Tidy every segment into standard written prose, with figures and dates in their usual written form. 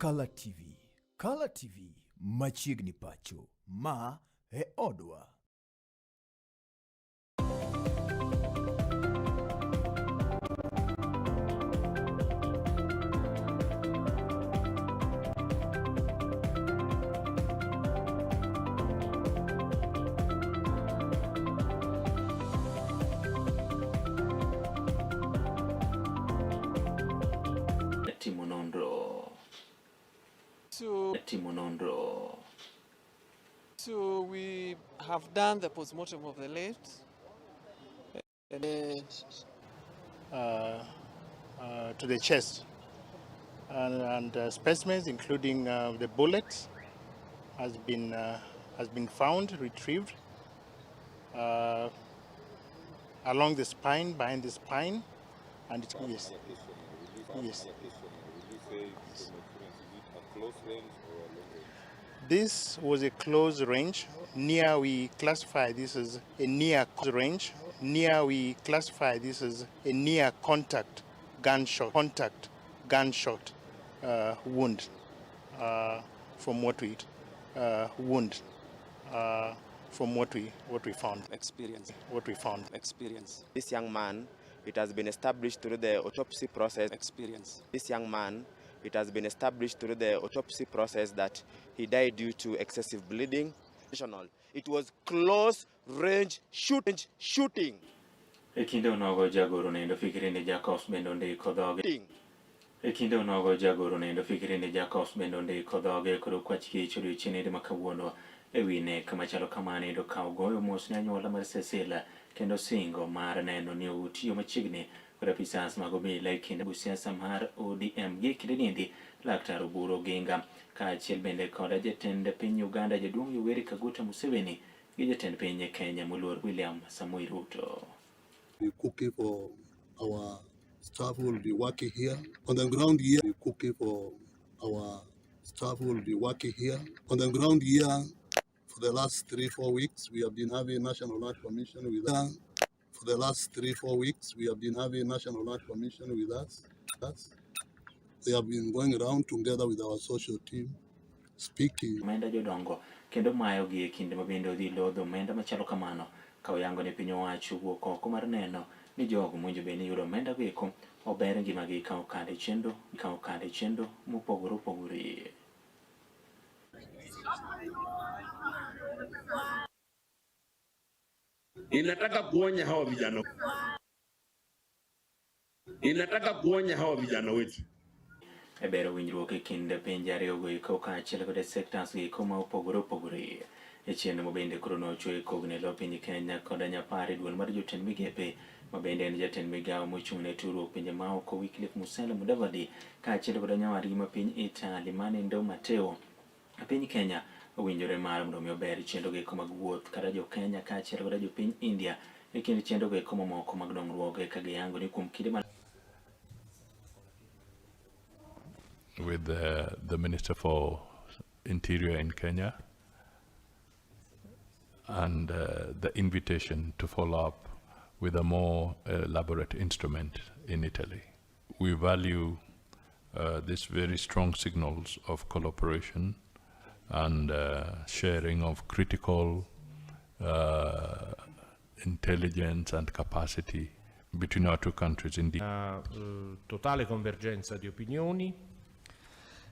kalatvlive. Kalatvlive machiegni pacho. Ma e odwa. So we have done the postmortem of the late. To the chest, and specimens including the bullets has been found, retrieved along the spine, behind the spine, and it's yes. This was a close range. Near, we classify this as a near range. Near, we classify this as a near contact gunshot wound. From what we found. Experience. This young man, it has been established through the autopsy process. This young man, it has been established through the autopsy process that he died due to excessive bleeding. It was close range shooting. Ekinde onogo jagoro nendo fikiri ni Jacobs bendo ndiko dhoge. Ekinde onogo jagoro nendo fikiri ni Jacobs bendo ndiko dhoge koro kwachiki churu chinede makawuono ewine kama chalo kamane do kawo goyo mos ne anyuola mar Cecilia kendo singo mar neno ni utiyo machiegni kod apisas mag obila e kinde siasa mar ODM gi kinde niendi Laktar Oburu Oginga kaachiel bende kod jatend piny Uganda Jaduong' Yoweri Kaguta Museveni gi jatend piny Kenya Moluor William Samoei Ruto. We're cooking for our staff who will be working here. On the ground here, we're cooking for our staff who will be working here. On the ground here, for the last 3-4 weeks, we have been having National Art Commission with us. For the last 3-4 weeks, we have been having National Art Commission with us. They have been going around together with our social team, speaking. Omenda jodongo kendo mayo gi e kinde mabende odhi lodho omenda machalo kamano ka oyango ne piny owacho wuok oko mar neno ni jogo mwinjo be ni yudo omenda go eko ober ngimagi ka okade chendo mopogore opogore. Inataka kuonya hawa vijana wetu. Ebero winjruok e kind pinje ariyogo eko kaachiel kod sectors gi eko ma opogore opogore. E chien mabende koro nochwe kogne lo piny Kenya kod nyapare duol mar jotend migepe mabende en jatend migawo mochung' ne tudruok pinje maoko Wycliffe Musela Mudavadi kaachiel kod nyawadgi ma piny Italy Manindo Matteo. Piny Kenya owinjore mar mondo mi ober chenrogo eko mag wuoth kata jo Kenya kaachiel kod jo piny India e kind chenrogo eko mamoko mag dongruok ka giyango ni kuom kinde with the Minister for Interior in Kenya and the invitation to follow up with a more elaborate instrument in Italy. We value these very strong signals of collaboration and sharing of critical intelligence and capacity between our two countries. Indeed. Totale convergenza di opinioni.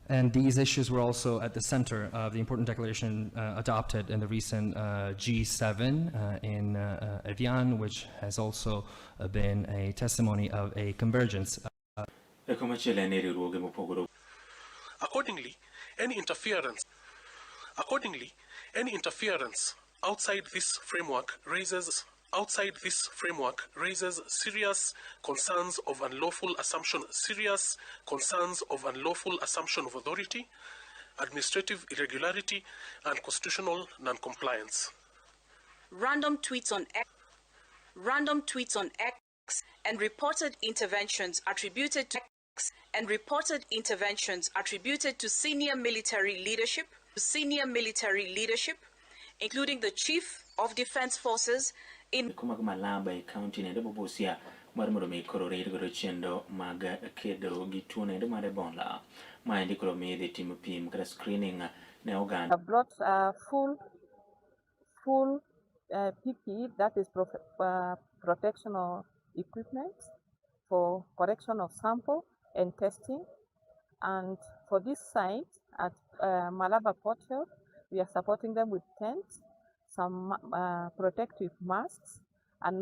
And these issues were also at the center of the important declaration adopted in the recent G7 in Evian, which has also been a testimony of a convergence. Accordingly, any interference outside this framework raises serious concerns of unlawful assumption of authority, administrative irregularity, and constitutional non-compliance. Random tweets on X and reported interventions attributed to senior military leadership, including the Chief of Defense Forces in Malaba County and Busia mar mondo mi koro rir godo chenro mag kedo gi tuo endo mar Ebola. Maendi koro mi idhi timo pim kata screening ne oganda. I've brought full PPE, that is protectional equipment for collection of sample and testing. And for this site at Malaba Portal, we are supporting them with tents, some protective masks,